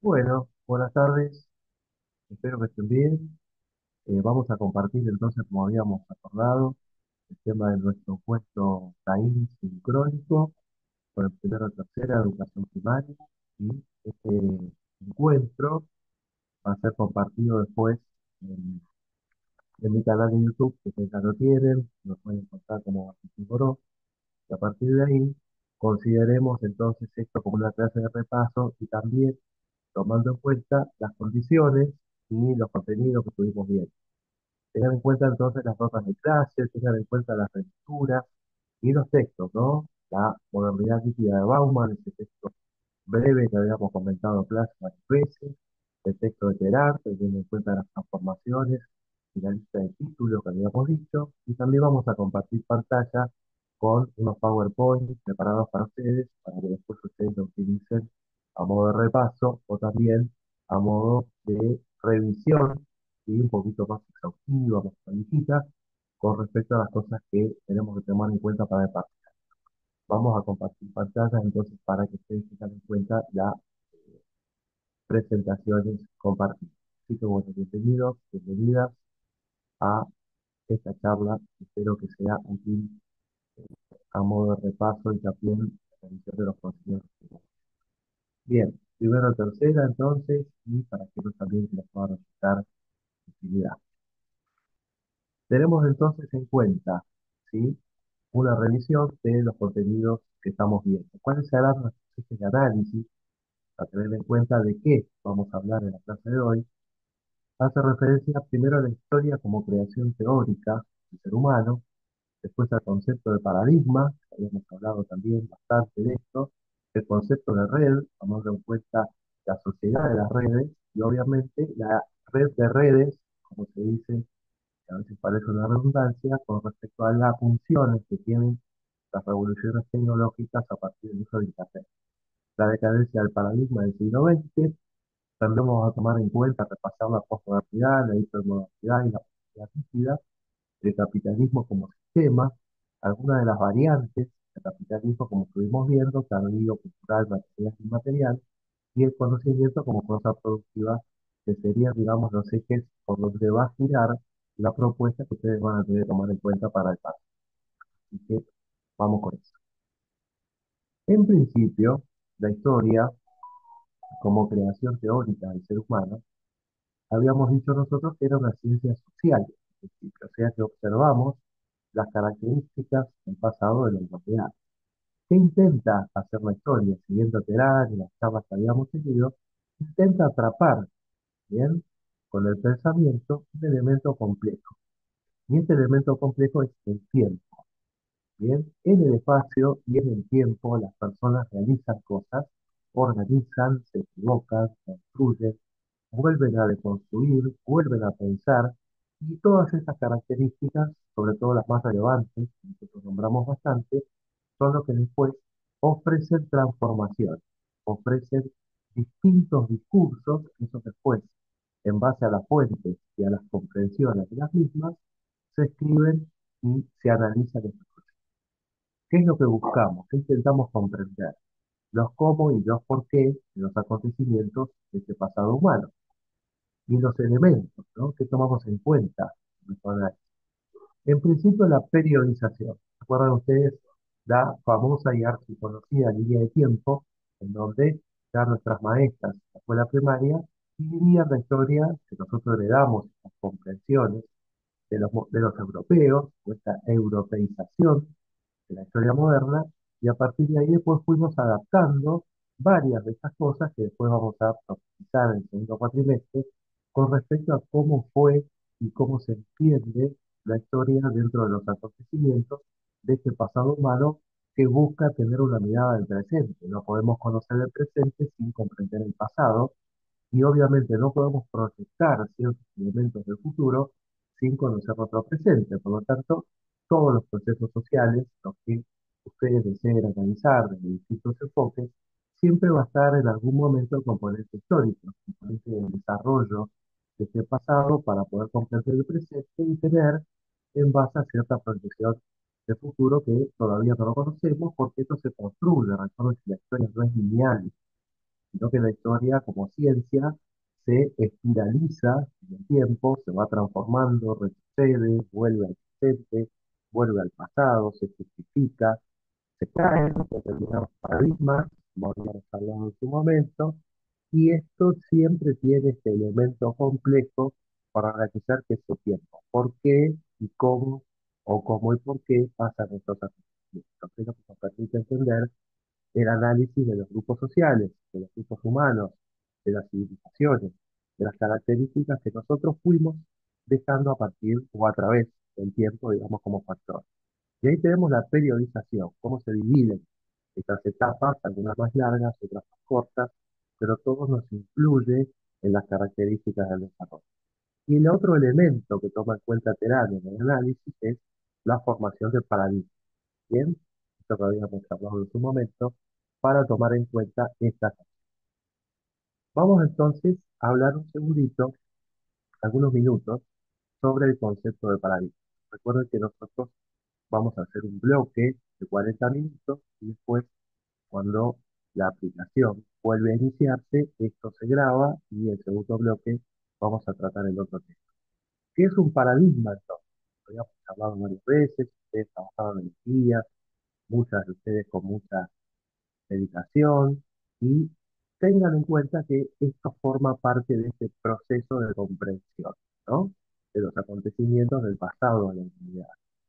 Bueno, buenas tardes, espero que estén bien. Vamos a compartir entonces, como habíamos acordado, el tema de nuestro puesto TAIN sincrónico con el primero y tercera, educación primaria. Y este encuentro va a ser compartido después en, en mi canal de YouTube, que ustedes ya lo tienen, lo pueden encontrar como Martín Boró. Y a partir de ahí, consideremos entonces esto como una clase de repaso y también tomando en cuenta las condiciones y los contenidos que estuvimos viendo. Tengan en cuenta entonces las notas de clase, tengan en cuenta las lecturas y los textos, ¿no? La modernidad líquida de Bauman, ese texto breve que habíamos comentado en clase varias veces, el texto de Gerard, teniendo en cuenta las transformaciones y la lista de títulos que habíamos dicho, y también vamos a compartir pantalla con unos PowerPoint preparados para ustedes, para que después ustedes lo utilicen a modo de repaso o también a modo de revisión y un poquito más exhaustiva, más planificada, con respecto a las cosas que tenemos que tomar en cuenta para el paso. Vamos a compartir pantallas entonces para que ustedes tengan en cuenta las presentaciones compartidas. Así que bueno, bienvenidos, bienvenidas a esta charla. Espero que sea útil a modo de repaso y también la revisión de los contenidos. Bien, primero tercera entonces, y para que también les pueda resultar de utilidad. Tenemos entonces en cuenta, ¿sí? Una revisión de los contenidos que estamos viendo. ¿Cuáles serán nuestros ejes de análisis? A tener en cuenta de qué vamos a hablar en la clase de hoy. Hace referencia primero a la historia como creación teórica del ser humano, después al concepto de paradigma, que habíamos hablado también bastante de esto, el concepto de red, tomando en cuenta la sociedad de las redes, y obviamente la red de redes, como se dice, que a veces parece una redundancia, con respecto a las funciones que tienen las revoluciones tecnológicas a partir del uso de Internet. La decadencia del paradigma del siglo XX. También vamos a tomar en cuenta, repasar la posmodernidad, la hipermodernidad y la modernidad líquida, el capitalismo como sistema, algunas de las variantes del capitalismo como estuvimos viendo, tardío, cultural, material y inmaterial, y el conocimiento como fuerza productiva, que serían, digamos, los ejes por donde va a girar la propuesta que ustedes van a tener que tomar en cuenta para el paso. Así que vamos con eso. En principio, la historia como creación teórica del ser humano habíamos dicho nosotros que era una ciencia social, o sea que observamos las características del pasado de la humanidad. ¿Qué intenta hacer la historia? Siguiendo Terán y las charlas que habíamos tenido, intenta atrapar, ¿bien? Con el pensamiento un elemento complejo. Y este elemento complejo es el tiempo, ¿bien? En el espacio y en el tiempo las personas realizan cosas, organizan, se equivocan, construyen, vuelven a deconstruir, vuelven a pensar, y todas esas características, sobre todo las más relevantes, que nosotros nombramos bastante, son los que después ofrecen transformación, ofrecen distintos discursos, que esos después, en base a las fuentes y a las comprensiones de las mismas, se escriben y se analizan estos procesos. ¿Qué es lo que buscamos? ¿Qué intentamos comprender? Los cómo y los por qué de los acontecimientos de este pasado humano y los elementos, ¿no? Que tomamos en cuenta en nuestro análisis. En principio, la periodización. ¿Recuerdan ustedes la famosa y archiconocida línea de tiempo en donde ya nuestras maestras de la escuela primaria dividían la historia que nosotros heredamos, las comprensiones de los europeos, nuestra europeización de la historia moderna, y a partir de ahí después fuimos adaptando varias de estas cosas que después vamos a profundizar en el segundo cuatrimestre con respecto a cómo fue y cómo se entiende la historia dentro de los acontecimientos de este pasado humano que busca tener una mirada del presente. No podemos conocer el presente sin comprender el pasado y obviamente no podemos proyectar ciertos elementos del futuro sin conocer nuestro presente. Por lo tanto, todos los procesos sociales, los que ustedes deseen analizar desde distintos enfoques, siempre va a estar en algún momento el componente histórico, el componente del desarrollo de este pasado para poder comprender el presente y tener en base a cierta proyección de futuro que todavía no lo conocemos porque esto se construye. Recuerden que la historia no es lineal, sino que la historia como ciencia se espiraliza en el tiempo, se va transformando, retrocede, vuelve al presente, vuelve al pasado, se justifica, se caen determinados paradigmas, como habíamos hablado en su momento, y esto siempre tiene este elemento complejo para analizar qué es su tiempo, por qué y cómo, o cómo y por qué pasan estos acontecimientos. Es lo que nos permite entender el análisis de los grupos sociales, de los grupos humanos, de las civilizaciones, de las características que nosotros fuimos dejando a partir o a través del tiempo, digamos, como factor. Y ahí tenemos la periodización, cómo se dividen estas etapas, algunas más largas, otras más cortas, pero todo nos influye en las características del desarrollo. Y el otro elemento que toma en cuenta Terán en el análisis es la formación del paradigma. Bien, esto que habíamos hablado en su momento, para tomar en cuenta estas. Vamos entonces a hablar un segundito, algunos minutos, sobre el concepto de paradigma. Recuerden que nosotros vamos a hacer un bloque de 40 minutos y después, cuando la aplicación vuelve a iniciarse, esto se graba y el segundo bloque vamos a tratar el otro tema. ¿Qué es un paradigma entonces? Lo habíamos hablado varias veces, ustedes trabajaban en guías, muchas de ustedes con mucha dedicación y tengan en cuenta que esto forma parte de este proceso de comprensión, ¿no? De los acontecimientos del pasado de la humanidad,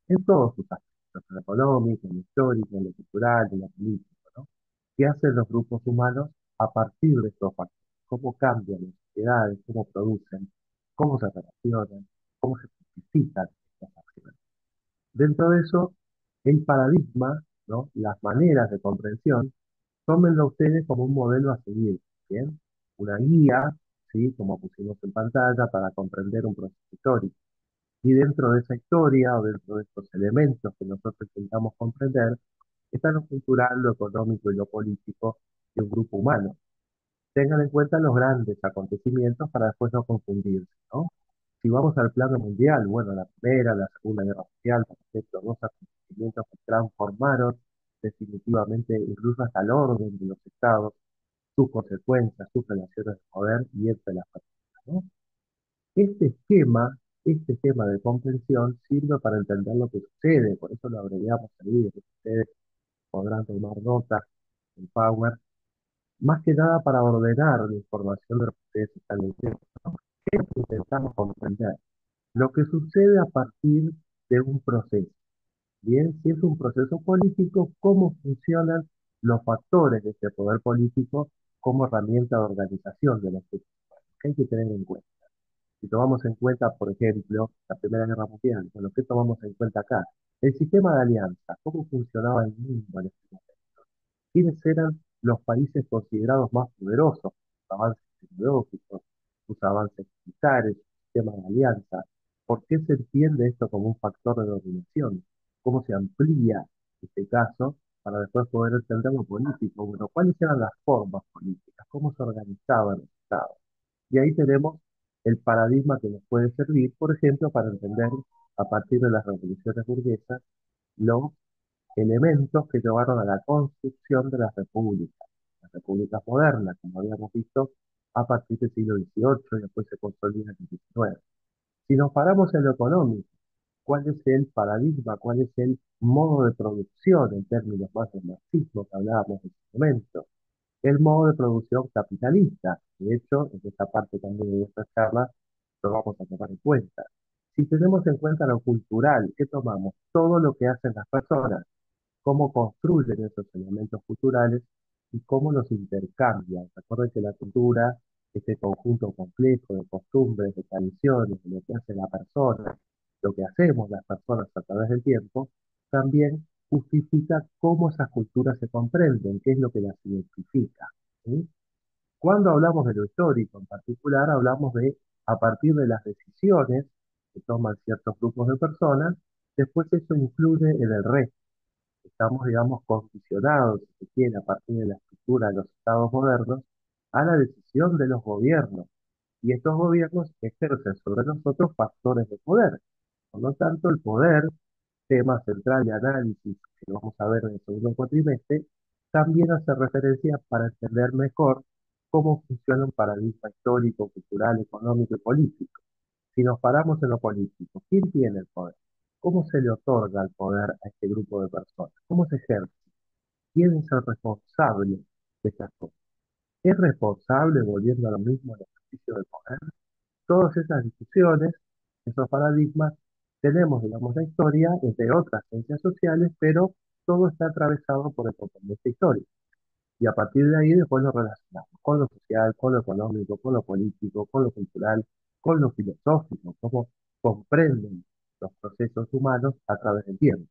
en todos sus aspectos, en lo económico, en lo histórico, en lo cultural, en lo político, ¿no? ¿Qué hacen los grupos humanos a partir de estos factores? ¿Cómo cambian las sociedades? ¿Cómo producen? ¿Cómo se relacionan? ¿Cómo se justifican estas acciones? Dentro de eso, el paradigma, ¿no? Las maneras de comprensión, tómenlo ustedes como un modelo a seguir, ¿bien? Una guía, ¿sí? Como pusimos en pantalla, para comprender un proceso histórico. Y dentro de esa historia o dentro de estos elementos que nosotros intentamos comprender, está lo cultural, lo económico y lo político de un grupo humano. Tengan en cuenta los grandes acontecimientos para después no confundirse, ¿no? Si vamos al plano mundial, bueno, la Primera, la Segunda Guerra Mundial, por ejemplo, dos acontecimientos que transformaron definitivamente incluso hasta el orden de los estados, sus consecuencias, sus relaciones de poder y entre las personas, ¿no? Este esquema, este esquema de comprensión sirve para entender lo que sucede, por eso lo abreviamos ahí, ustedes podrán tomar notas en Power, más que nada para ordenar la información de lo que ustedes están leyendo. ¿Qué es lo que intentamos comprender? Lo que sucede a partir de un proceso. Bien, si es un proceso político, cómo funcionan los factores de este poder político como herramienta de organización de los grupos. ¿Qué hay que tener en cuenta? Si tomamos en cuenta, por ejemplo, la Primera Guerra Mundial, bueno, ¿qué tomamos en cuenta acá? El sistema de alianza, cómo funcionaba el mundo en este momento, quiénes eran los países considerados más poderosos, sus avances tecnológicos, sus avances militares, su sistema de alianza. ¿Por qué se entiende esto como un factor de dominación? ¿Cómo se amplía este caso para después poder entender lo político? Bueno, ¿cuáles eran las formas políticas? ¿Cómo se organizaban los estados? Y ahí tenemos el paradigma que nos puede servir, por ejemplo, para entender a partir de las revoluciones burguesas los elementos que llevaron a la construcción de las repúblicas modernas, como habíamos visto, a partir del siglo XVIII y después se consolida en el XIX. Si nos paramos en lo económico, ¿cuál es el paradigma, cuál es el modo de producción en términos más del marxismo que hablábamos en ese momento? El modo de producción capitalista. De hecho, en esta parte también de esta charla lo vamos a tomar en cuenta. Si tenemos en cuenta lo cultural, ¿qué tomamos? Todo lo que hacen las personas, cómo construyen esos elementos culturales y cómo los intercambian. Recuerden que la cultura, este conjunto complejo de costumbres, de tradiciones, de lo que hace la persona, lo que hacemos las personas a través del tiempo, también justifica cómo esas culturas se comprenden, qué es lo que las identifica. ¿Sí? Cuando hablamos de lo histórico en particular, hablamos de, a partir de las decisiones que toman ciertos grupos de personas, después eso influye en el resto. Estamos, digamos, condicionados, si se quiere, a partir de la estructura de los estados modernos, a la decisión de los gobiernos. Y estos gobiernos ejercen sobre nosotros factores de poder. Por lo tanto, el poder, tema central de análisis que vamos a ver en el segundo cuatrimestre, también hace referencia para entender mejor cómo funciona un paradigma histórico, cultural, económico y político. Si nos paramos en lo político, ¿quién tiene el poder? ¿Cómo se le otorga el poder a este grupo de personas? ¿Cómo se ejerce? ¿Quién es el responsable de estas cosas? ¿Es responsable, volviendo a lo mismo, el ejercicio del poder? Todas esas discusiones, esos paradigmas, tenemos, digamos, la historia, entre otras ciencias sociales, pero todo está atravesado por el componente histórico. Y a partir de ahí después lo relacionamos con lo social, con lo económico, con lo político, con lo cultural, con lo filosófico, cómo comprenden los procesos humanos a través del tiempo.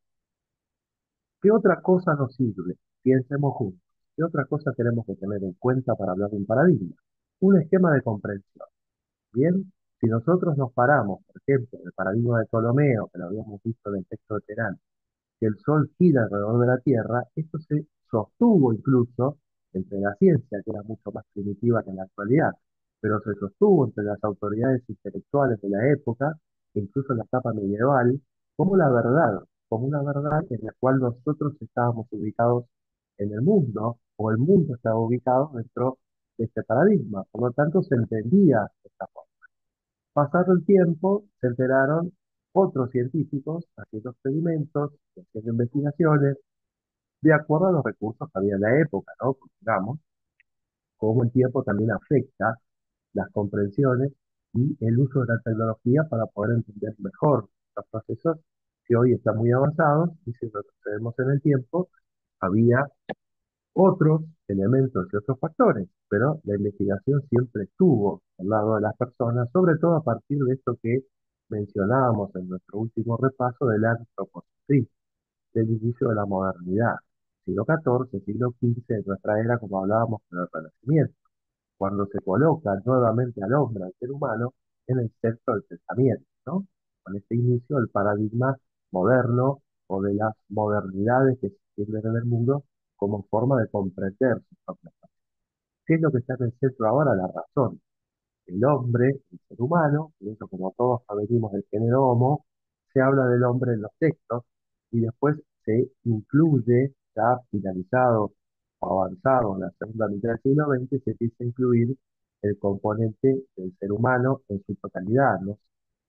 ¿Qué otra cosa nos sirve? Piensemos juntos. ¿Qué otra cosa tenemos que tener en cuenta para hablar de un paradigma? Un esquema de comprensión. Bien, si nosotros nos paramos, por ejemplo, en el paradigma de Ptolomeo, que lo habíamos visto en el texto de Terán, que el Sol gira alrededor de la Tierra, esto se sostuvo incluso entre la ciencia, que era mucho más primitiva que en la actualidad, pero se sostuvo entre las autoridades intelectuales de la época, incluso en la etapa medieval, como la verdad, como una verdad en la cual nosotros estábamos ubicados en el mundo, o el mundo estaba ubicado dentro de este paradigma. Por lo tanto, se entendía de esta forma. Pasado el tiempo, se enteraron otros científicos haciendo experimentos, haciendo investigaciones, de acuerdo a los recursos que había en la época, ¿no? Porque, digamos, cómo el tiempo también afecta las comprensiones y el uso de la tecnología para poder entender mejor los procesos que hoy están muy avanzados y si retrocedemos en el tiempo, había otros elementos y otros factores, pero la investigación siempre estuvo al lado de las personas, sobre todo a partir de esto que mencionábamos en nuestro último repaso del antropocentrismo, del inicio de la modernidad, siglo XIV, siglo XV de nuestra era, como hablábamos con el Renacimiento, cuando se coloca nuevamente al hombre, al ser humano, en el centro del pensamiento, ¿no? Con este inicio del paradigma moderno o de las modernidades que se extienden en el mundo como forma de comprender sus propias cosas. ¿Qué es lo que está en el centro ahora? La razón. El hombre, el ser humano, por eso como todos venimos del género Homo, se habla del hombre en los textos y después se incluye, ya finalizado o avanzado en la segunda mitad del siglo XX, se empieza a incluir el componente del ser humano en su totalidad, ¿no?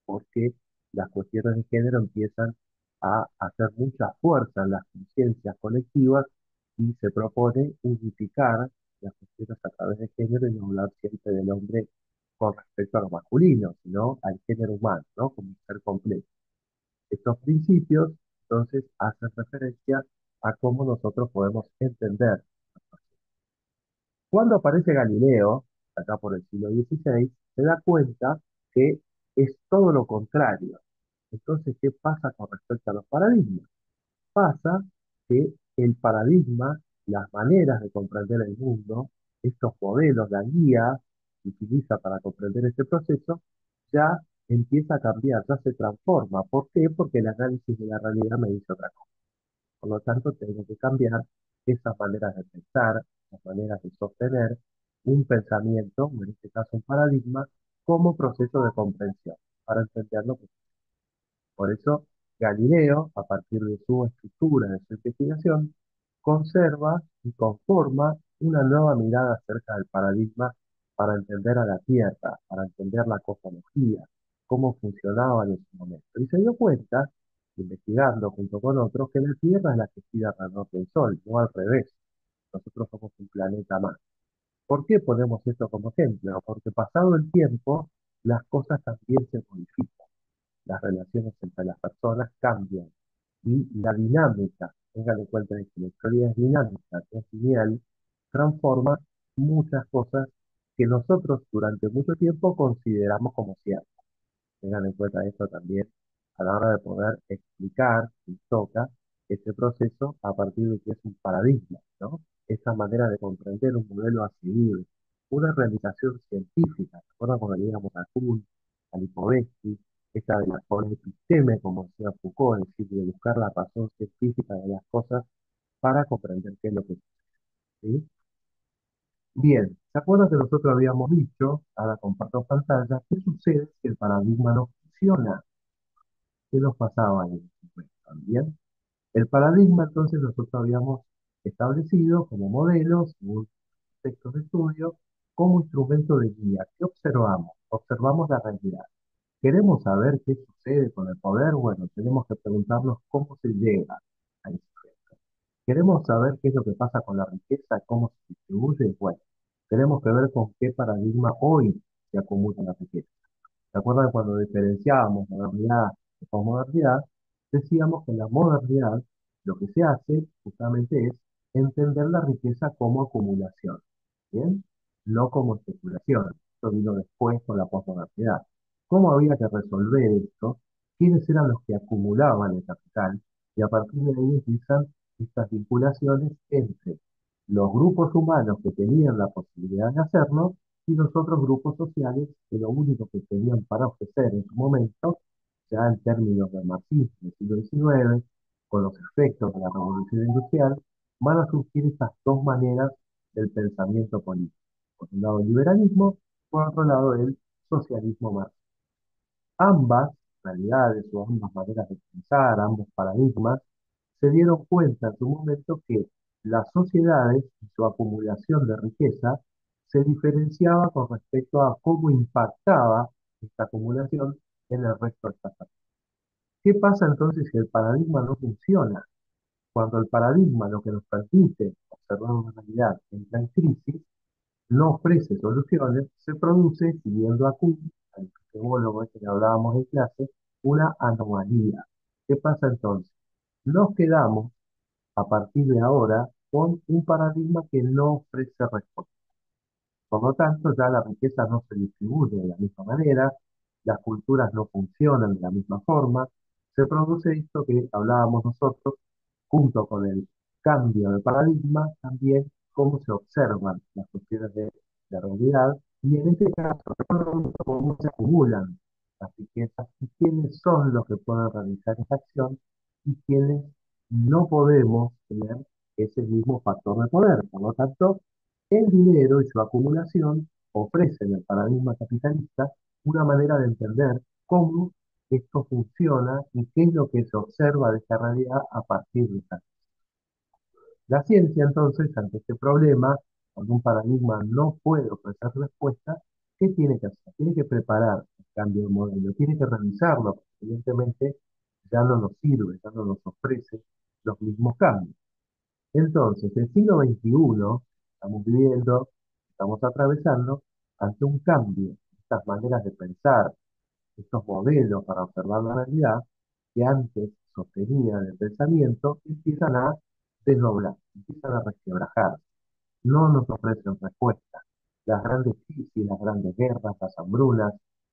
Porque las cuestiones de género empiezan a hacer mucha fuerza en las conciencias colectivas y se propone unificar las cuestiones a través de género y no hablar siempre del hombre con respecto a lo masculino, sino al género humano, ¿no? Como un ser completo. Estos principios, entonces, hacen referencia a cómo nosotros podemos entender. Cuando aparece Galileo, acá por el siglo XVI, se da cuenta que es todo lo contrario. Entonces, ¿qué pasa con respecto a los paradigmas? Pasa que el paradigma, las maneras de comprender el mundo, estos modelos, la guía que utiliza para comprender este proceso, ya empieza a cambiar, ya se transforma. ¿Por qué? Porque el análisis de la realidad me dice otra cosa. Por lo tanto, tengo que cambiar esas maneras de pensar, esas maneras de sostener un pensamiento, o en este caso un paradigma, como proceso de comprensión, para entenderlo. Por eso, Galileo, a partir de su estructura, de su investigación, conserva y conforma una nueva mirada acerca del paradigma para entender a la Tierra, para entender la cosmología, cómo funcionaba en ese momento. Y se dio cuenta, investigando junto con otros, que la Tierra es la que gira alrededor del Sol, no al revés. Nosotros somos un planeta más. ¿Por qué ponemos esto como ejemplo? Porque pasado el tiempo, las cosas también se modifican, las relaciones entre las personas cambian y la dinámica, tengan en cuenta que la historia es dinámica, es lineal, transforma muchas cosas que nosotros durante mucho tiempo consideramos como ciertas. Tengan en cuenta esto también a la hora de poder explicar, si toca, este proceso a partir de que es un paradigma, ¿no? Esa manera de comprender un modelo a seguir, una realización científica. ¿Se acuerdan cuando leíamos a Kuhn, a Lipovetsky, esta de la episteme, como decía Foucault, es decir, de buscar la razón científica de las cosas para comprender qué es lo que es, ¿sí? Bien, ¿se acuerdan que nosotros habíamos dicho, ahora comparto pantalla, qué sucede si el paradigma no funciona? ¿Qué nos pasaba ahí? Pues, también el paradigma, entonces, nosotros habíamos establecido como modelo, según textos de estudio, como instrumento de guía. ¿Qué observamos? Observamos la realidad. ¿Queremos saber qué sucede con el poder? Bueno, tenemos que preguntarnos cómo se llega a ese efecto. ¿Queremos saber qué es lo que pasa con la riqueza, cómo se distribuye? Bueno, tenemos que ver con qué paradigma hoy se acumula la riqueza. ¿Se acuerdan cuando diferenciábamos modernidad de posmodernidad? Decíamos que en la modernidad lo que se hace justamente es entender la riqueza como acumulación, ¿bien? No como especulación. Esto vino después con la posmodernidad. ¿Cómo había que resolver esto? ¿Quiénes eran los que acumulaban el capital? Y a partir de ahí empiezan estas vinculaciones entre los grupos humanos que tenían la posibilidad de hacerlo y los otros grupos sociales que lo único que tenían para ofrecer en su momento, ya en términos del marxismo del siglo XIX, con los efectos de la revolución industrial, van a surgir estas dos maneras del pensamiento político. Por un lado el liberalismo, por otro lado el socialismo marxista. Ambas realidades o ambas maneras de pensar, ambos paradigmas, se dieron cuenta en su momento que las sociedades y su acumulación de riqueza se diferenciaba con respecto a cómo impactaba esta acumulación en el resto de las personas. ¿Qué pasa entonces si el paradigma no funciona? Cuando el paradigma, lo que nos permite observar una realidad, entra en crisis, no ofrece soluciones, se produce, siguiendo a Kuhn, al epistemólogo este que hablábamos en clase, una anomalía. ¿Qué pasa entonces? Nos quedamos a partir de ahora con un paradigma que no ofrece respuesta. Por lo tanto, ya la riqueza no se distribuye de la misma manera, las culturas no funcionan de la misma forma, se produce esto que hablábamos nosotros, junto con el cambio de paradigma, también cómo se observan las cuestiones de realidad, y en este caso, cómo se acumulan las riquezas y quiénes son los que pueden realizar esa acción y quiénes no podemos tener ese mismo factor de poder. Por lo tanto, el dinero y su acumulación ofrecen al paradigma capitalista una manera de entender cómo esto funciona y qué es lo que se observa de esta realidad a partir de esta. La ciencia, entonces, ante este problema, cuando un paradigma no puede ofrecer respuesta, ¿qué tiene que hacer? Tiene que preparar el cambio de modelo, tiene que revisarlo, porque evidentemente ya no nos sirve, ya no nos ofrece los mismos cambios. Entonces, el siglo XXI, estamos viviendo, estamos atravesando ante un cambio, estas maneras de pensar, estos modelos para observar la realidad, que antes sostenían el pensamiento, empiezan a desdoblar, empiezan a resquebrajar, no nos ofrecen respuesta. Las grandes crisis, las grandes guerras, las hambrunas,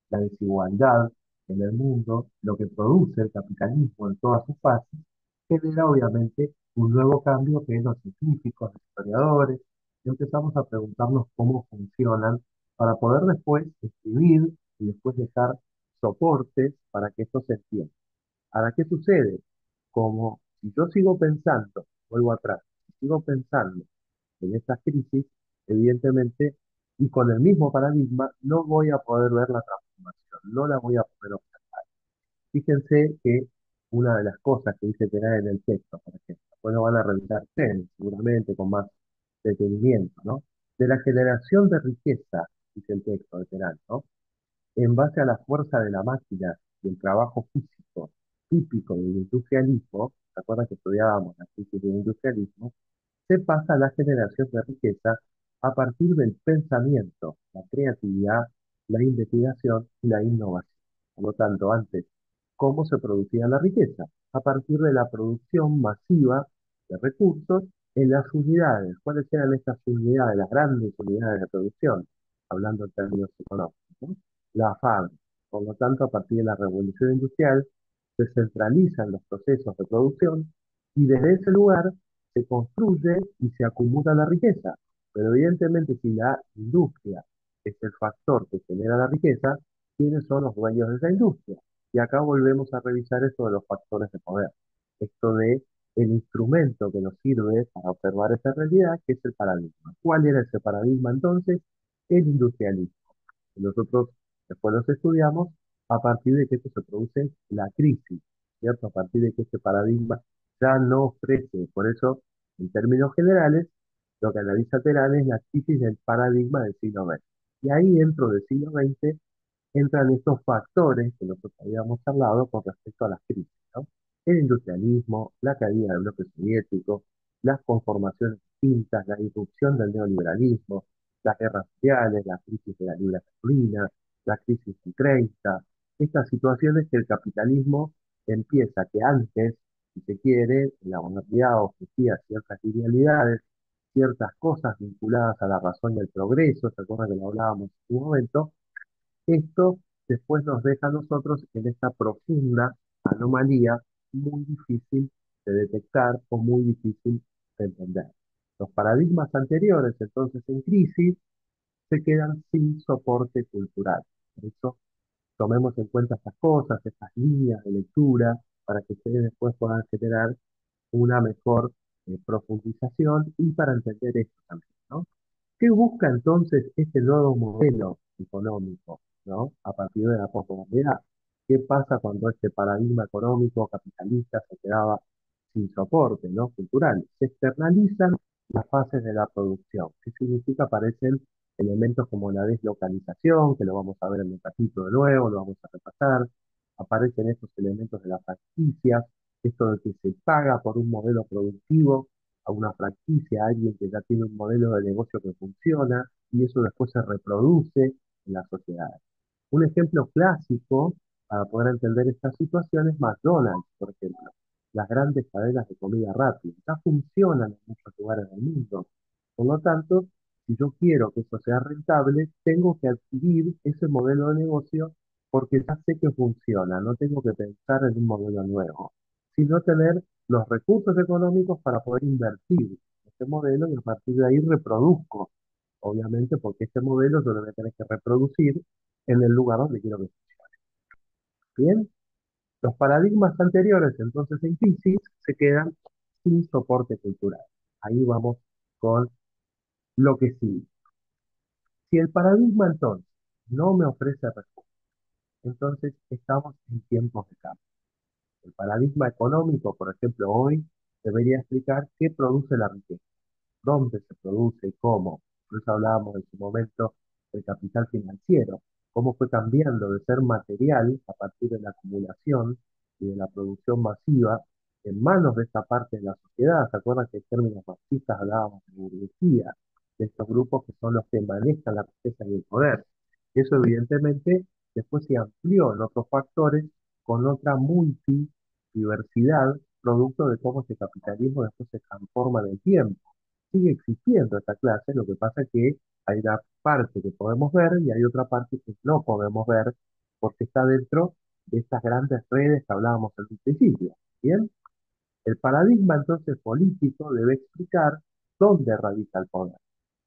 la desigualdad en el mundo, lo que produce el capitalismo en todas sus fases, genera obviamente un nuevo cambio que los científicos, los historiadores, empezamos a preguntarnos cómo funcionan para poder después escribir y después dejar soportes para que esto se entienda. Ahora, ¿qué sucede? Como si yo sigo pensando, vuelvo atrás, si sigo pensando en estas crisis, evidentemente, y con el mismo paradigma, no voy a poder ver la transformación, no la voy a poder observar. Fíjense que una de las cosas que dice tener en el texto, por ejemplo, después lo van a revisar ustedes, seguramente con más detenimiento, ¿no? De la generación de riqueza, dice el texto de Terán, ¿no? En base a la fuerza de la máquina y el trabajo físico típico del industrialismo, ¿se acuerdan que estudiábamos la crisis del industrialismo? Se pasa a la generación de riqueza a partir del pensamiento, la creatividad, la investigación y la innovación. Por lo tanto, antes, ¿cómo se producía la riqueza? A partir de la producción masiva de recursos en las unidades. ¿Cuáles eran estas unidades, las grandes unidades de producción? Hablando en términos económicos, ¿no? La fábrica. Por lo tanto, a partir de la revolución industrial, se centralizan los procesos de producción y desde ese lugar se construye y se acumula la riqueza. Pero evidentemente si la industria es el factor que genera la riqueza, ¿quiénes son los dueños de esa industria? Y acá volvemos a revisar esto de los factores de poder. Esto de el instrumento que nos sirve para observar esa realidad, que es el paradigma. ¿Cuál era ese paradigma entonces? El industrialismo. Y nosotros después los estudiamos a partir de que esto se produce la crisis, ¿cierto? A partir de que este paradigma ya no ofrece. Por eso, en términos generales, lo que analiza Terán es la crisis del paradigma del siglo XX. Y ahí dentro del siglo XX entran estos factores que nosotros habíamos hablado con respecto a las crisis, ¿no? El industrialismo, la caída del bloque soviético, las conformaciones distintas, la irrupción del neoliberalismo, las guerras sociales, la crisis de la libra esterlina, la crisis del 30, estas situaciones que el capitalismo empieza, que antes, si se quiere, la modernidad ofrecía ciertas idealidades, ciertas cosas vinculadas a la razón y al progreso, ¿se acuerdan que lo hablábamos en un momento? Esto después nos deja a nosotros en esta profunda anomalía muy difícil de detectar o muy difícil de entender. Los paradigmas anteriores, entonces en crisis, se quedan sin soporte cultural. Por eso tomemos en cuenta estas cosas, estas líneas de lectura, para que ustedes después puedan generar una mejor profundización y para entender esto también, ¿no? ¿Qué busca entonces este nuevo modelo económico, ¿no? A partir de la posmodernidad? ¿Qué pasa cuando este paradigma económico capitalista se quedaba sin soporte, ¿no? Cultural? Se externalizan las fases de la producción. ¿Qué significa? Aparecen elementos como la deslocalización, que lo vamos a ver en un ratito de nuevo, lo vamos a repasar. Aparecen estos elementos de la franquicia, esto de que se paga por un modelo productivo a una franquicia, a alguien que ya tiene un modelo de negocio que funciona y eso después se reproduce en la sociedad. Un ejemplo clásico para poder entender esta situación es McDonald's, por ejemplo. Las grandes cadenas de comida rápida ya funcionan en muchos lugares del mundo. Por lo tanto, si yo quiero que eso sea rentable, tengo que adquirir ese modelo de negocio porque ya sé que funciona, no tengo que pensar en un modelo nuevo, sino tener los recursos económicos para poder invertir en este modelo y a partir de ahí reproduzco, obviamente, porque este modelo yo lo voy a tener que reproducir en el lugar donde quiero que funcione. Bien, los paradigmas anteriores, entonces en crisis, se quedan sin soporte cultural. Ahí vamos con lo que sigue. Si el paradigma entonces no me ofrece recursos, entonces estamos en tiempos de cambio. El paradigma económico, por ejemplo, hoy debería explicar qué produce la riqueza, dónde se produce, cómo. Por eso hablábamos en su momento del capital financiero, cómo fue cambiando de ser material a partir de la acumulación y de la producción masiva en manos de esta parte de la sociedad. ¿Se acuerdan que en términos marxistas hablábamos de burguesía, de estos grupos que son los que manejan la riqueza y el poder? Eso evidentemente después se amplió en otros factores con otra multidiversidad, producto de cómo ese capitalismo después se transforma en el tiempo. Sigue existiendo esta clase, lo que pasa es que hay una parte que podemos ver y hay otra parte que no podemos ver porque está dentro de estas grandes redes que hablábamos al principio. Bien, el paradigma entonces político debe explicar dónde radica el poder.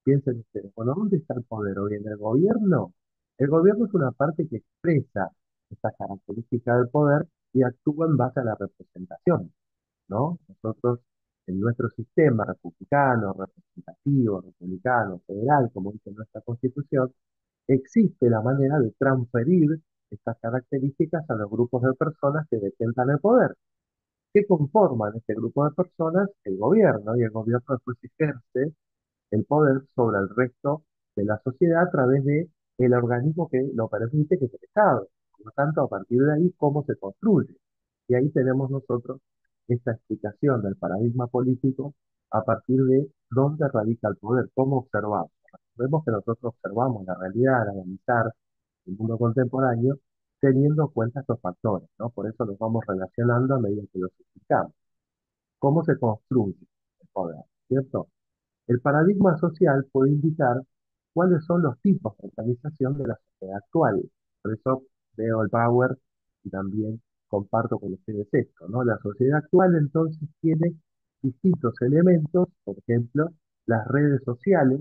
Piensen ustedes, bueno, ¿dónde está el poder hoy en el gobierno? El gobierno es una parte que expresa esta característica del poder y actúa en base a la representación, ¿no? Nosotros, en nuestro sistema republicano, representativo, republicano, federal, como dice nuestra Constitución, existe la manera de transferir estas características a los grupos de personas que detentan el poder. ¿Qué conforman este grupo de personas? El gobierno, y el gobierno después ejerce el poder sobre el resto de la sociedad a través de el organismo que lo permite, que es el Estado. Por lo tanto, a partir de ahí, ¿cómo se construye? Y ahí tenemos nosotros esta explicación del paradigma político a partir de dónde radica el poder, cómo observamos. Vemos que nosotros observamos la realidad al analizar el mundo contemporáneo teniendo en cuenta estos factores, ¿no? Por eso los vamos relacionando a medida que los explicamos. ¿Cómo se construye el poder? ¿Cierto? El paradigma social puede indicar cuáles son los tipos de organización de la sociedad actual. Por eso veo el Power y también comparto con ustedes esto, ¿no? La sociedad actual entonces tiene distintos elementos, por ejemplo, las redes sociales,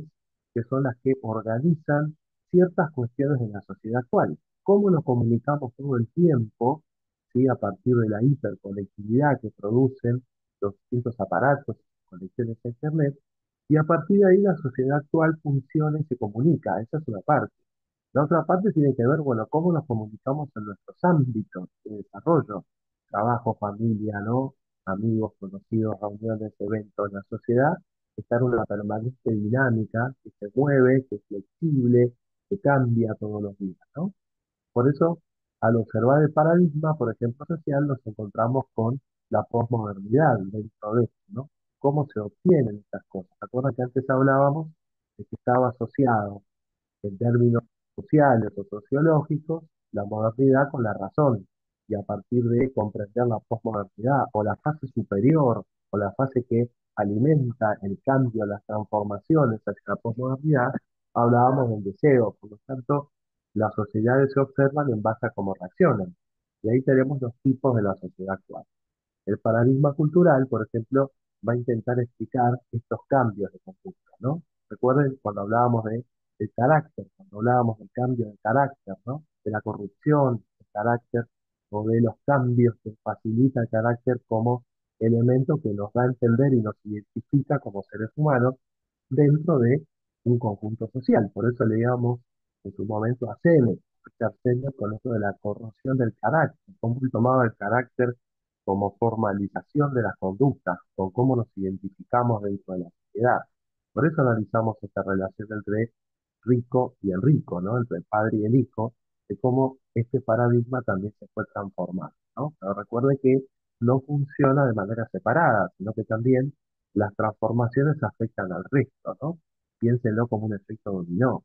que son las que organizan ciertas cuestiones de la sociedad actual. ¿Cómo nos comunicamos todo el tiempo, ¿sí? A partir de la hiperconectividad que producen los distintos aparatos, conexiones a Internet, y a partir de ahí la sociedad actual funciona y se comunica. Esa es una parte. La otra parte tiene que ver, bueno, cómo nos comunicamos en nuestros ámbitos de desarrollo, trabajo, familia, ¿no? Amigos, conocidos, reuniones, eventos, la sociedad. está en una permanente dinámica, que se mueve, que es flexible, que cambia todos los días, ¿no? Por eso, al observar el paradigma, por ejemplo, social, nos encontramos con la posmodernidad dentro de esto, ¿no? ¿Cómo se obtienen estas cosas? ¿Se acuerdan que antes hablábamos de que estaba asociado en términos sociales o sociológicos la modernidad con la razón? Y a partir de comprender la posmodernidad o la fase superior o la fase que alimenta el cambio, las transformaciones hacia la posmodernidad, hablábamos del deseo. Por lo tanto, las sociedades se observan en base a cómo reaccionan. Y ahí tenemos los tipos de la sociedad actual. El paradigma cultural, por ejemplo, va a intentar explicar estos cambios de conducta, ¿no? Recuerden cuando hablábamos del carácter, cuando hablábamos del cambio de carácter, ¿no? De la corrupción del carácter o de los cambios que facilita el carácter como elemento que nos da a entender y nos identifica como seres humanos dentro de un conjunto social. Por eso leíamos en su momento a Séneca, Richard Séneca, con esto de la corrosión del carácter, cómo él tomaba el carácter como formalización de las conductas, con cómo nos identificamos dentro de la sociedad. Por eso analizamos esta relación entre rico y el rico, ¿no? Entre el padre y el hijo, de cómo este paradigma también se fue transformando, ¿no? Pero recuerde que no funciona de manera separada, sino que también las transformaciones afectan al resto, ¿no? Piénsenlo como un efecto dominó.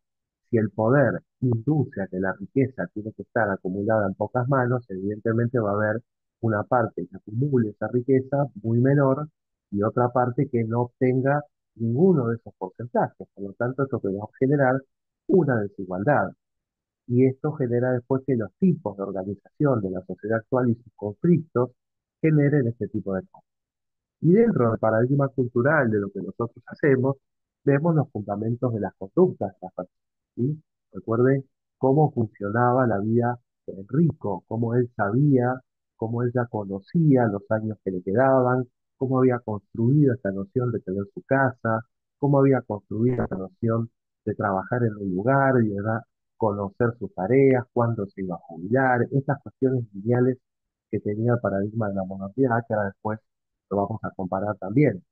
Si el poder induce a que la riqueza tiene que estar acumulada en pocas manos, evidentemente va a haber una parte que acumule esa riqueza muy menor y otra parte que no obtenga ninguno de esos porcentajes. Por lo tanto, esto que va a generar una desigualdad. Y esto genera después que los tipos de organización de la sociedad actual y sus conflictos generen este tipo de cosas. Y dentro del paradigma cultural de lo que nosotros hacemos, vemos los fundamentos de las conductas de las personas, ¿sí? Recuerden cómo funcionaba la vida del rico, cómo él sabía, cómo él ya conocía los años que le quedaban, cómo había construido esta noción de tener su casa, cómo había construido esta noción de trabajar en un lugar y de conocer sus tareas, cuándo se iba a jubilar, estas cuestiones lineales que tenía el paradigma de la monarquía, que ahora después lo vamos a comparar también.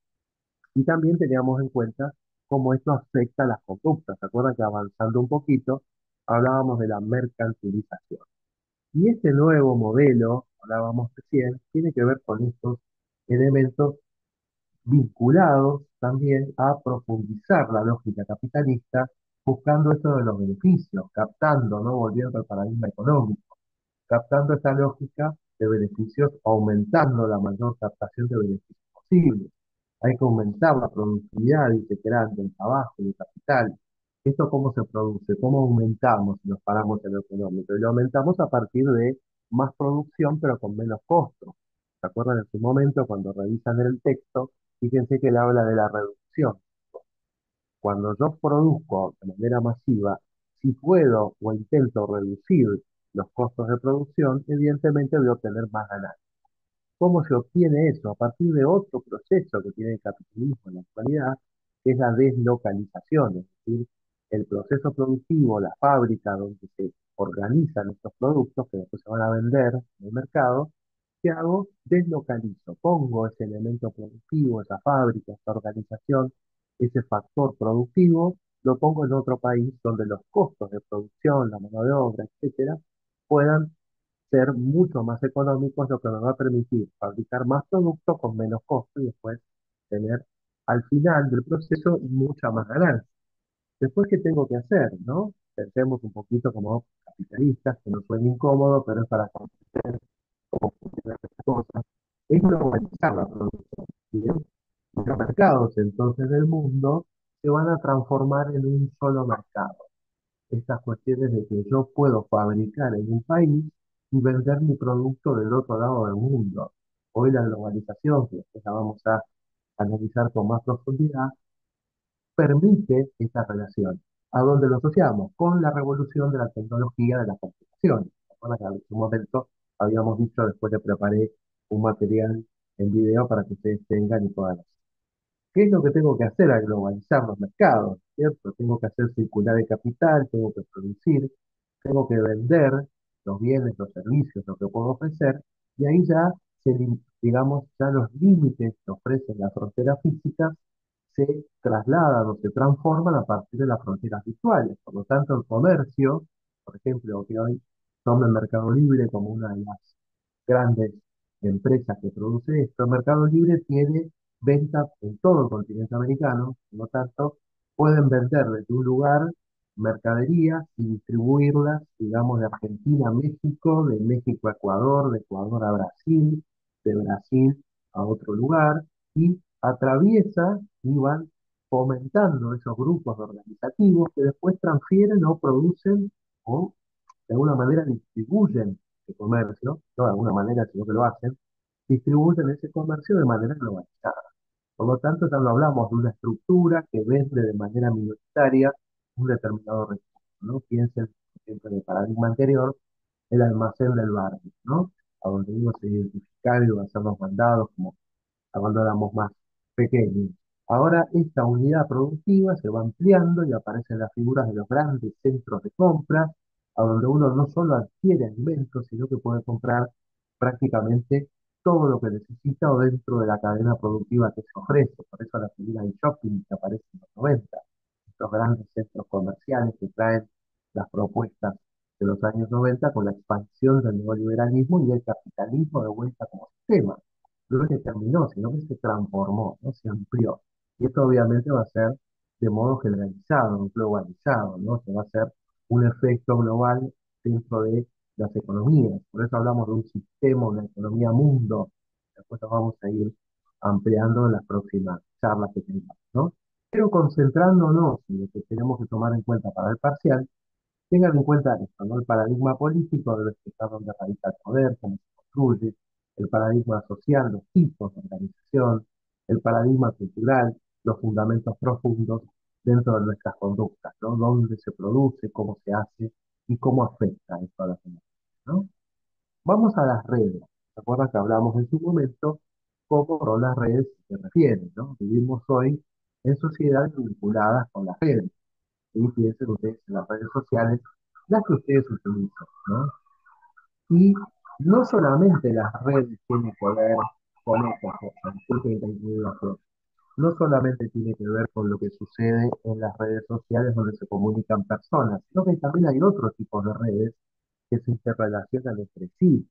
Y también teníamos en cuenta cómo esto afecta a las conductas. ¿Se acuerdan que avanzando un poquito, hablábamos de la mercantilización? Y este nuevo modelo, hablábamos recién, tiene que ver con estos elementos vinculados también a profundizar la lógica capitalista, buscando esto de los beneficios, captando, ¿no? Volviendo al paradigma económico, captando esta lógica de beneficios, aumentando la mayor captación de beneficios posible. Hay que aumentar la productividad, dice Grant, del trabajo, del capital. ¿Esto cómo se produce? ¿Cómo aumentamos si nos paramos en lo económico? Y lo aumentamos a partir de más producción, pero con menos costo. ¿Se acuerdan en su momento cuando revisan el texto? Fíjense que él habla de la reducción. Cuando yo produzco de manera masiva, si puedo o intento reducir los costos de producción, evidentemente voy a obtener más ganancias. ¿Cómo se obtiene eso? A partir de otro proceso que tiene el capitalismo en la actualidad, que es la deslocalización, es decir, el proceso productivo, la fábrica donde se organizan estos productos que después se van a vender en el mercado. ¿Qué hago? Deslocalizo, pongo ese elemento productivo, esa fábrica, esa organización, ese factor productivo, lo pongo en otro país donde los costos de producción, la mano de obra, etcétera, puedan ser mucho más económicos, lo que nos va a permitir fabricar más productos con menos costo y después tener al final del proceso mucha más ganancia. Después, ¿qué tengo que hacer, no? Pensemos un poquito como capitalistas, que no suena incómodo, pero es para comprender cómo funcionan las cosas. Es globalizar la producción, ¿bien? Los mercados entonces del mundo se van a transformar en un solo mercado. Estas cuestiones de que yo puedo fabricar en un país y vender mi producto del otro lado del mundo. Hoy la globalización, que después la vamos a analizar con más profundidad, permite esta relación. ¿A dónde lo asociamos? Con la revolución de la tecnología de las comunicaciones. Recuerda que en un momento habíamos dicho, después le preparé un material en video para que ustedes tengan y puedan. ¿Qué es lo que tengo que hacer al globalizar los mercados? ¿Cierto? Tengo que hacer circular el capital, tengo que producir, tengo que vender los bienes, los servicios, lo que puedo ofrecer, y ahí ya, digamos, ya los límites que ofrecen las fronteras físicas se trasladan o se transforman a partir de las fronteras virtuales. Por lo tanto, el comercio, por ejemplo, que hoy toma el Mercado Libre como una de las grandes empresas que produce esto, Mercado Libre tiene ventas en todo el continente americano, por lo tanto, pueden vender desde un lugar mercaderías y distribuirlas, digamos, de Argentina a México, de México a Ecuador, de Ecuador a Brasil, de Brasil a otro lugar, y atraviesa y van fomentando esos grupos organizativos que después transfieren o producen o de alguna manera distribuyen el comercio, no de alguna manera, sino que lo hacen, distribuyen ese comercio de manera globalizada. Por lo tanto, ya no hablamos de una estructura que vende de manera minoritaria un determinado recurso, ¿no? Piensen, por ejemplo, en el paradigma anterior, el almacén del barrio, ¿no? A donde uno se identificaba y iba a hacer los mandados como cuando éramos más pequeños. Ahora esta unidad productiva se va ampliando y aparecen las figuras de los grandes centros de compra, a donde uno no solo adquiere alimentos, sino que puede comprar prácticamente todo lo que necesita o dentro de la cadena productiva que se ofrece. Por eso la figura de shopping que aparece en los 90, estos grandes centros comerciales que traen las propuestas de los años 90 con la expansión del neoliberalismo y del capitalismo de vuelta como sistema. No es que terminó, sino que se transformó, ¿no? Se amplió. Y esto obviamente va a ser de modo generalizado, globalizado, ¿no? Se va a hacer un efecto global dentro de las economías. Por eso hablamos de un sistema, una economía mundo. Después lo vamos a ir ampliando en las próximas charlas que tengamos, ¿no? Pero concentrándonos en lo que tenemos que tomar en cuenta para el parcial, tengan en cuenta esto, ¿no? El paradigma político debe explicar dónde radica el poder, cómo se construye, el paradigma social, los tipos de organización, el paradigma cultural, los fundamentos profundos dentro de nuestras conductas, ¿no? Dónde se produce, cómo se hace y cómo afecta esto a las demás, ¿no? Vamos a las redes. ¿Se acuerdan que hablamos en su momento cómo las redes se refieren, ¿no? Vivimos hoy en sociedades vinculadas con las redes. Y piensen ustedes en las redes sociales, las que ustedes utilizan, ¿no? Y no solamente las redes tienen que ver con estas cosas, disculpen la interrupción. No solamente tiene que ver con lo que sucede en las redes sociales donde se comunican personas, sino que también hay otros tipos de redes que se interrelacionan entre sí,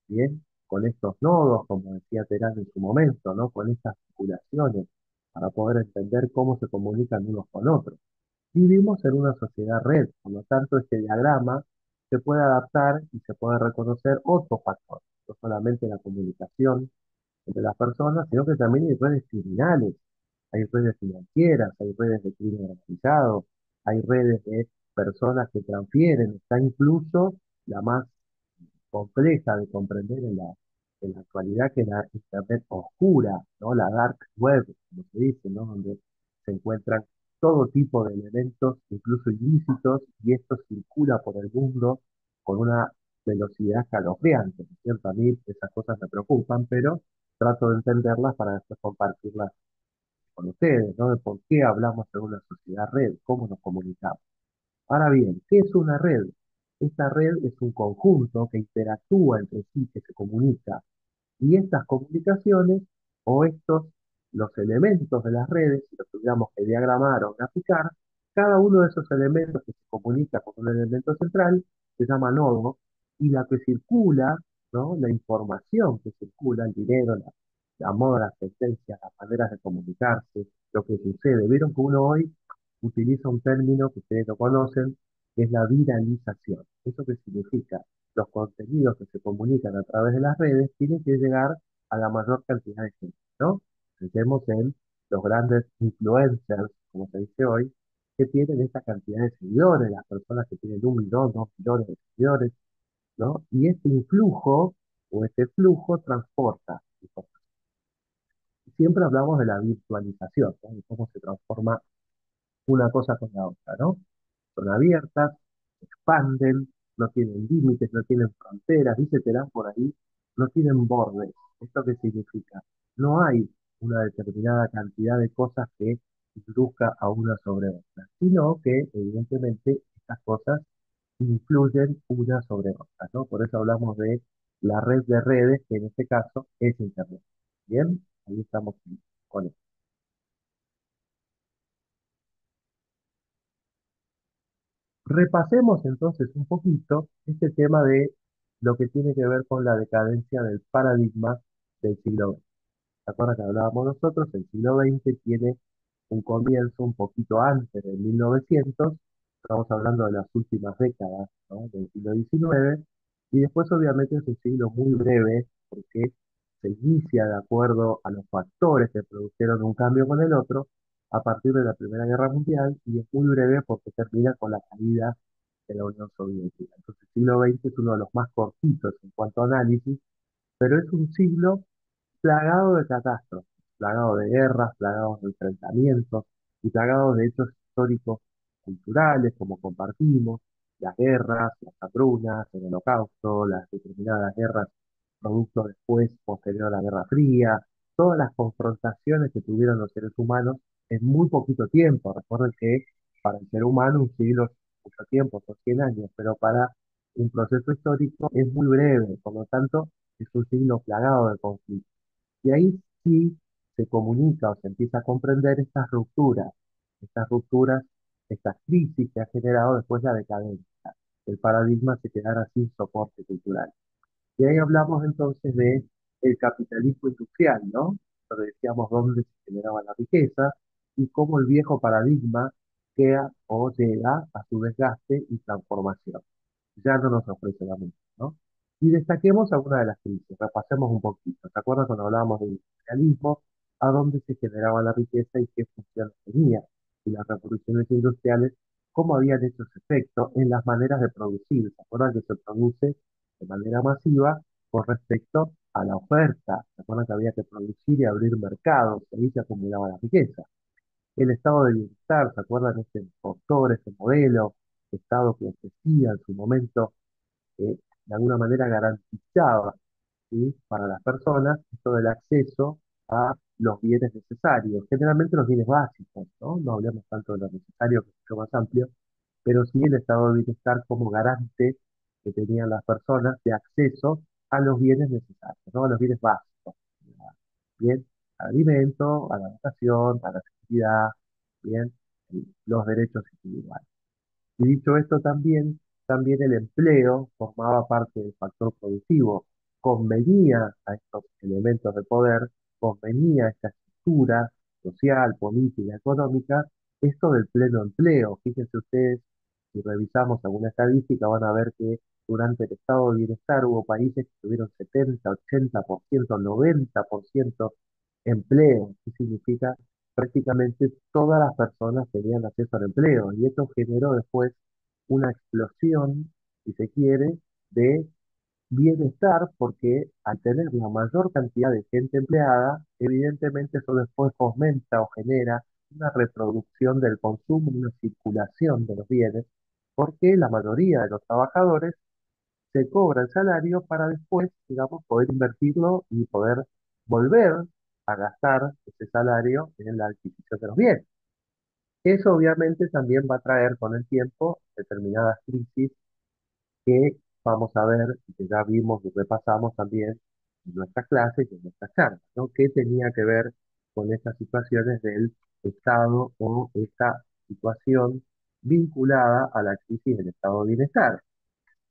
¿bien? Con estos nodos, como decía Terán en su momento, ¿no? Con estas vinculaciones, para poder entender cómo se comunican unos con otros. Vivimos en una sociedad red, por lo tanto este diagrama se puede adaptar y se puede reconocer otros factores, no solamente la comunicación entre las personas, sino que también hay redes criminales, hay redes financieras, hay redes de crimen organizado, hay redes de personas que transfieren, está incluso la más compleja de comprender en la actualidad, que es la Internet oscura, ¿no? La dark web, como se dice, ¿no? Donde se encuentran todo tipo de elementos, incluso ilícitos, y esto circula por el mundo con una velocidad escalofriante, ¿no es cierto? A mí esas cosas me preocupan, pero trato de entenderlas para después compartirlas con ustedes, ¿no? De por qué hablamos de una sociedad red, cómo nos comunicamos. Ahora bien, ¿qué es una red? Esta red es un conjunto que interactúa entre sí, que se comunica. Y estas comunicaciones o los elementos de las redes, si los tuviéramos que diagramar o graficar, cada uno de esos elementos que se comunica con un elemento central se llama nodo, y la que circula, ¿no? La información que circula, el dinero, la moda, las tendencias, las maneras de comunicarse, lo que sucede. Vieron que uno hoy utiliza un término que ustedes lo conocen, que es la viralización. ¿Eso qué significa? Los contenidos que se comunican a través de las redes tienen que llegar a la mayor cantidad de gente, ¿no? Pensemos en los grandes influencers, como se dice hoy, que tienen esta cantidad de seguidores, las personas que tienen 1 millón, 2 millones de seguidores, ¿no? Y este influjo o este flujo transporta información. Siempre hablamos de la virtualización, ¿no? De cómo se transforma una cosa con la otra, ¿no? Son abiertas, se expanden, no tienen límites, no tienen fronteras, dice Terán por ahí, no tienen bordes. ¿Esto qué significa? No hay una determinada cantidad de cosas que induzca a una sobre otra, sino que evidentemente estas cosas influyen una sobre otra, ¿no? Por eso hablamos de la red de redes, que en este caso es Internet. Bien, ahí estamos con esto. Repasemos entonces un poquito este tema de lo que tiene que ver con la decadencia del paradigma del siglo XX. ¿Se acuerdan que hablábamos nosotros? El siglo XX tiene un comienzo un poquito antes del 1900, estamos hablando de las últimas décadas, ¿no?, del siglo XIX, y después obviamente es un siglo muy breve porque se inicia de acuerdo a los factores que produjeron un cambio con el otro a partir de la Primera Guerra Mundial, y es muy breve porque termina con la caída de la Unión Soviética. Entonces el siglo XX es uno de los más cortitos en cuanto a análisis, pero es un siglo plagado de catástrofes, plagado de guerras, plagado de enfrentamientos y plagado de hechos históricos culturales, como compartimos, las guerras, las hambrunas, el Holocausto, las determinadas guerras, producto después, posterior a la Guerra Fría, todas las confrontaciones que tuvieron los seres humanos en muy poquito tiempo. Recuerden que para el ser humano un siglo es mucho tiempo, son 100 años, pero para un proceso histórico es muy breve, por lo tanto es un siglo plagado de conflictos. Y ahí sí se comunica o se empieza a comprender estas rupturas, estas crisis que ha generado después la decadencia. El paradigma se quedara sin soporte cultural. Y ahí hablamos entonces de el capitalismo industrial, ¿no? Donde decíamos dónde se generaba la riqueza y cómo el viejo paradigma queda o llega a su desgaste y transformación. Ya no nos ofrece la misma, ¿no? Y destaquemos alguna de las crisis, repasemos un poquito. ¿Se acuerdan cuando hablábamos del industrialismo? ¿A dónde se generaba la riqueza y qué funciones tenía? Y las revoluciones industriales, cómo habían hecho ese efecto en las maneras de producir. ¿Se acuerdan que se produce de manera masiva con respecto a la oferta? ¿Se acuerdan que había que producir y abrir mercados? Y ahí se acumulaba la riqueza. El estado de bienestar, ¿se acuerdan? Este autor, este modelo, estado que ofrecía en su momento, de alguna manera garantizaba, ¿sí?, para las personas esto del acceso a los bienes necesarios, generalmente los bienes básicos, ¿no? No hablemos tanto de lo necesario, que es mucho más amplio, pero sí el estado de bienestar como garante que tenían las personas de acceso a los bienes necesarios, ¿no? A los bienes básicos. Bien, al alimento, a la educación, a la seguridad, bien, los derechos individuales. Y dicho esto también el empleo formaba parte del factor productivo. Convenía a estos elementos de poder, convenía a esta estructura social, política, económica, esto del pleno empleo. Fíjense ustedes, si revisamos alguna estadística, van a ver que durante el estado de bienestar hubo países que tuvieron 70, 80%, 90% empleo. ¿Qué significa? Prácticamente todas las personas tenían acceso al empleo y esto generó después una explosión, si se quiere, de bienestar porque al tener la mayor cantidad de gente empleada, evidentemente eso después fomenta o genera una reproducción del consumo, una circulación de los bienes, porque la mayoría de los trabajadores se cobra el salario para después, digamos, poder invertirlo y poder volver a gastar ese salario en la adquisición de los bienes. Eso obviamente también va a traer con el tiempo determinadas crisis que vamos a ver y que ya vimos y repasamos también en nuestras clases y en nuestras charlas, ¿no? ¿Qué tenía que ver con estas situaciones del Estado o esta situación vinculada a la crisis del estado de bienestar?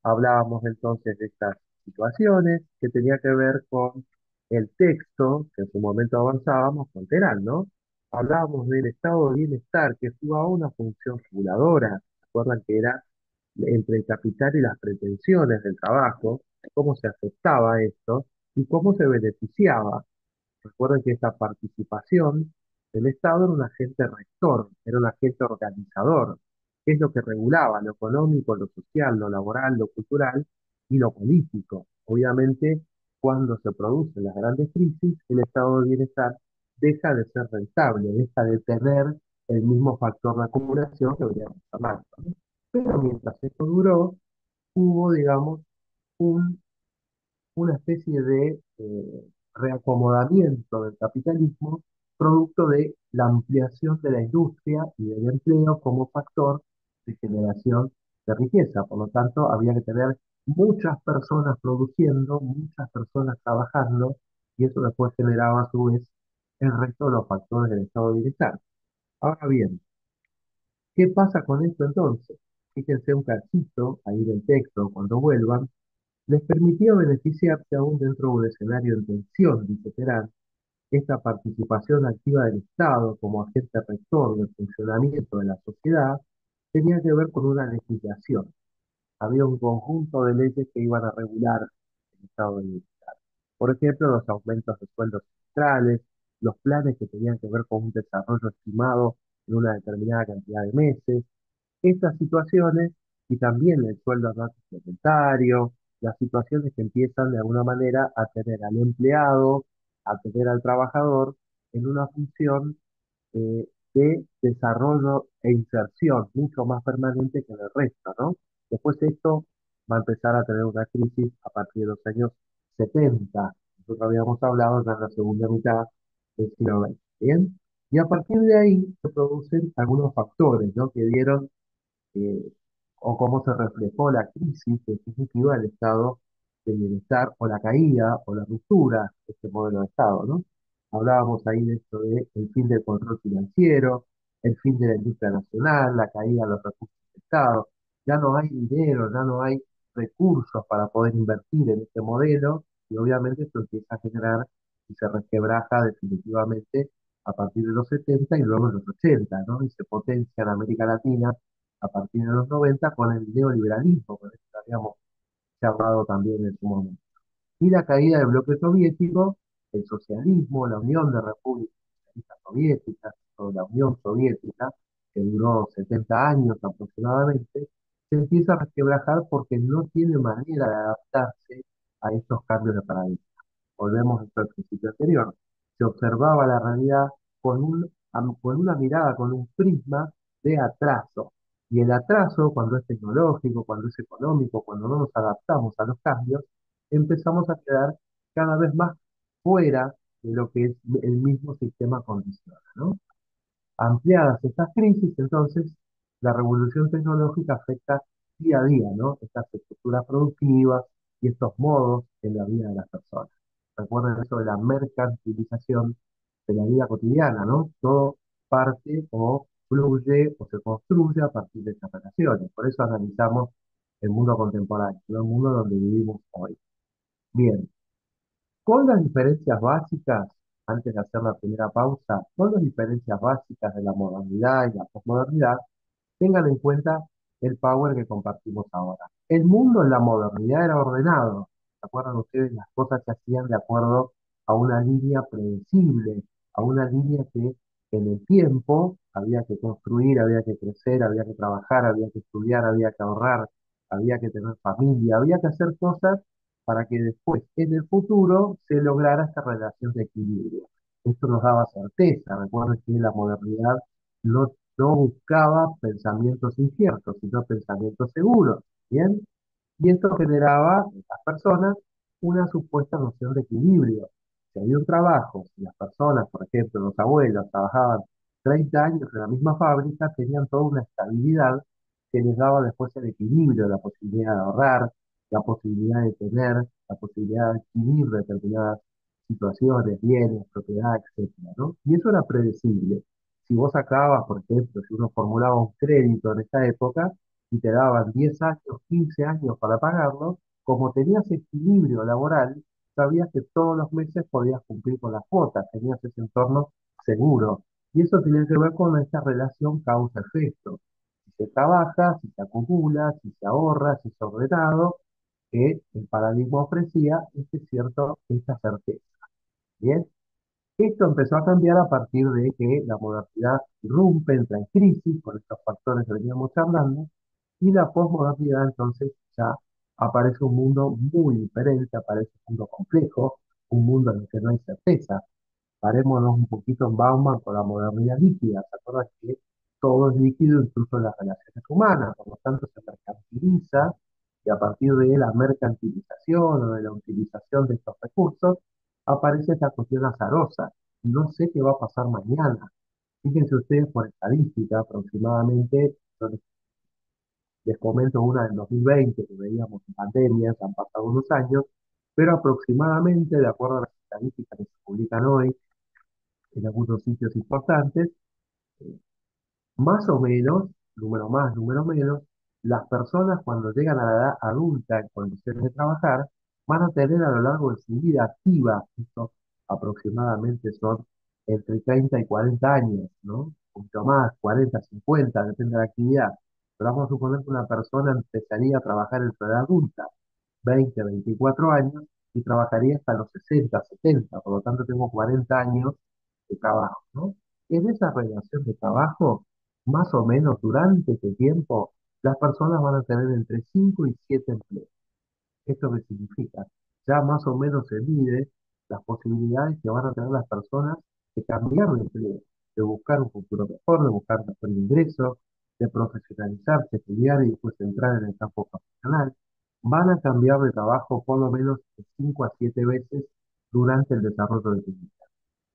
Hablábamos entonces de estas situaciones que tenía que ver con el texto, que en su momento avanzábamos con Terán, ¿no? Hablábamos del estado de bienestar que jugaba una función reguladora. ¿Se acuerdan que era entre el capital y las pretensiones del trabajo? ¿Cómo se aceptaba esto y cómo se beneficiaba? Recuerden que esta participación del Estado era un agente rector, era un agente organizador, que es lo que regulaba lo económico, lo social, lo laboral, lo cultural y lo político. Obviamente, cuando se producen las grandes crisis, el estado de bienestar deja de ser rentable, deja de tener el mismo factor de acumulación que veníamos hablando, ¿no? Pero mientras esto duró, hubo, digamos, un una especie de reacomodamiento del capitalismo producto de la ampliación de la industria y del empleo como factor de generación de riqueza. Por lo tanto, había que tener muchas personas produciendo, muchas personas trabajando, y eso después generaba a su vez el resto de los factores del estado de bienestar. Ahora bien, ¿qué pasa con esto entonces? fíjense un cachito ahí del texto cuando vuelvan, les permitía beneficiarse aún dentro de un escenario en tensión, dice Terán. Esta participación activa del Estado como agente rector del funcionamiento de la sociedad tenía que ver con una legislación. Había un conjunto de leyes que iban a regular el estado de bienestar. Por ejemplo, los aumentos de sueldos centrales, los planes que tenían que ver con un desarrollo estimado en una determinada cantidad de meses, estas situaciones y también el sueldo no complementario, las situaciones que empiezan de alguna manera a tener al empleado, a tener al trabajador en una función de desarrollo e inserción mucho más permanente que en el resto, ¿no? Después esto va a empezar a tener una crisis a partir de los años 70. Nosotros habíamos hablado ya en la segunda mitad del siglo XX. ¿Bien? Y a partir de ahí se producen algunos factores, ¿no? Que dieron eh, o cómo se reflejó la crisis definitiva del estado de bienestar o la caída o la ruptura de este modelo de Estado, ¿no? Hablábamos ahí de esto de el fin del control financiero, el fin de la industria nacional, la caída de los recursos del Estado. Ya no hay dinero, ya no hay recursos para poder invertir en este modelo y obviamente esto empieza a generar y se resquebraja definitivamente a partir de los 70 y luego en los 80, ¿no? Y se potencia en América Latina a partir de los 90 con el neoliberalismo, con esto que habíamos charlado también en su momento. Y la caída del bloque soviético, el socialismo, la Unión de Repúblicas Socialistas Soviéticas, o la Unión Soviética, que duró 70 años aproximadamente, se empieza a resquebrajar porque no tiene manera de adaptarse a estos cambios de paradigma. Volvemos al principio anterior. Se observaba la realidad con una mirada, con un prisma de atraso. Y el atraso, cuando es tecnológico, cuando es económico, cuando no nos adaptamos a los cambios, empezamos a quedar cada vez más fuera de lo que es el mismo sistema condiciona, ¿no? Ampliadas estas crisis, entonces, la revolución tecnológica afecta día a día, ¿no? Estas estructuras productivas y estos modos en la vida de las personas. Recuerden eso de la mercantilización de la vida cotidiana, ¿no? Todo parte o fluye o se construye a partir de estas relaciones. Por eso analizamos el mundo contemporáneo, ¿no? El mundo donde vivimos hoy. Bien, con las diferencias básicas, antes de hacer la primera pausa, con las diferencias básicas de la modernidad y la posmodernidad, tengan en cuenta el power que compartimos ahora. El mundo en la modernidad era ordenado. ¿Se acuerdan ustedes? Las cosas se hacían de acuerdo a una línea predecible, a una línea que en el tiempo había que construir, había que crecer, había que trabajar, había que estudiar, había que ahorrar, había que tener familia, había que hacer cosas para que después, en el futuro, se lograra esta relación de equilibrio. Esto nos daba certeza. Recuerden que la modernidad no buscaba pensamientos inciertos, sino pensamientos seguros. ¿Bien? Y esto generaba en las personas una supuesta noción de equilibrio. Si había un trabajo, si las personas, por ejemplo, los abuelos, trabajaban 30 años en la misma fábrica, tenían toda una estabilidad que les daba después el equilibrio, la posibilidad de ahorrar, la posibilidad de tener, la posibilidad de adquirir determinadas situaciones, bienes, propiedad, etcétera, ¿no? Y eso era predecible. Si vos sacabas, por ejemplo, si uno formulaba un crédito en esta época, y te daban 10 años, 15 años para pagarlo, como tenías equilibrio laboral, sabías que todos los meses podías cumplir con las cuotas, tenías ese entorno seguro. Y eso tiene que ver con esta relación causa-efecto. Si se trabaja, si se acumula, si se ahorra, si se ordenado, que el paradigma ofrecía esta certeza. ¿Bien? Esto empezó a cambiar a partir de que la modernidad irrumpe, entra en crisis por estos factores que veníamos hablando, y la posmodernidad entonces ya aparece un mundo muy diferente, aparece un mundo complejo, un mundo en el que no hay certeza. Parémonos un poquito en Bauman con la modernidad líquida. ¿Se acuerdan que todo es líquido, incluso las relaciones humanas? Por lo tanto, se mercantiliza y a partir de la mercantilización o de la utilización de estos recursos, aparece esta cuestión azarosa. No sé qué va a pasar mañana. Fíjense ustedes por estadística, aproximadamente, yo les comento una del 2020 que veíamos en pandemia, ya han pasado unos años, pero aproximadamente, de acuerdo a las estadísticas que se publican hoy, en algunos sitios importantes, más o menos, número más, número menos, Las personas cuando llegan a la edad adulta en condiciones de trabajar van a tener a lo largo de su vida activa, esto aproximadamente son entre 30 y 40 años, ¿no? Un poquito más, 40, 50, depende de la actividad. Pero vamos a suponer que una persona empezaría a trabajar en su edad adulta, 20, 24 años, y trabajaría hasta los 60, 70, por lo tanto tengo 40 años de trabajo, ¿no? En esa relación de trabajo, más o menos durante ese tiempo, las personas van a tener entre 5 y 7 empleos. ¿Esto qué significa? Ya más o menos se mide las posibilidades que van a tener las personas de cambiar de empleo, de buscar un futuro mejor, de buscar mejor ingreso, de profesionalizarse, estudiar y después entrar en el campo profesional. Van a cambiar de trabajo por lo menos de 5 a 7 veces durante el desarrollo de su vida.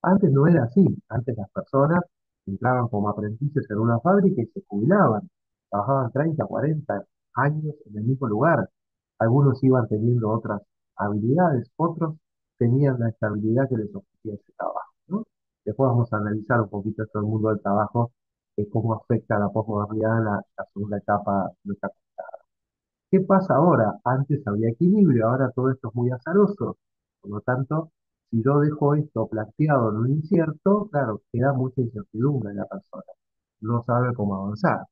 Antes no era así. Antes las personas entraban como aprendices en una fábrica y se jubilaban. Trabajaban 30, 40 años en el mismo lugar. Algunos iban teniendo otras habilidades, otros tenían la estabilidad que les ofrecía ese trabajo, ¿no? Después vamos a analizar un poquito esto del mundo del trabajo, cómo afecta a la posmodernidad en la segunda etapa de nuestra. ¿Qué pasa ahora? Antes había equilibrio, ahora todo esto es muy azaroso. Por lo tanto, si yo dejo esto planteado en un incierto, claro, queda mucha incertidumbre en la persona. No sabe cómo avanzar.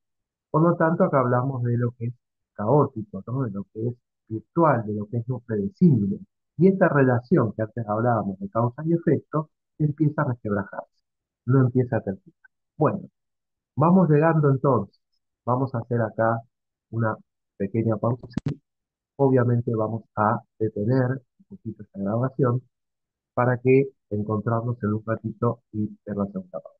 Por lo tanto, acá hablamos de lo que es caótico, ¿no? De lo que es virtual, de lo que es no predecible. Y esta relación que antes hablábamos de causa y efecto empieza a resquebrajarse, no empieza a terminar. Bueno, vamos llegando entonces. Vamos a hacer acá una pequeña pausa. Obviamente vamos a detener un poquito esta grabación para que encontrarnos en un ratito y ver la segunda parte.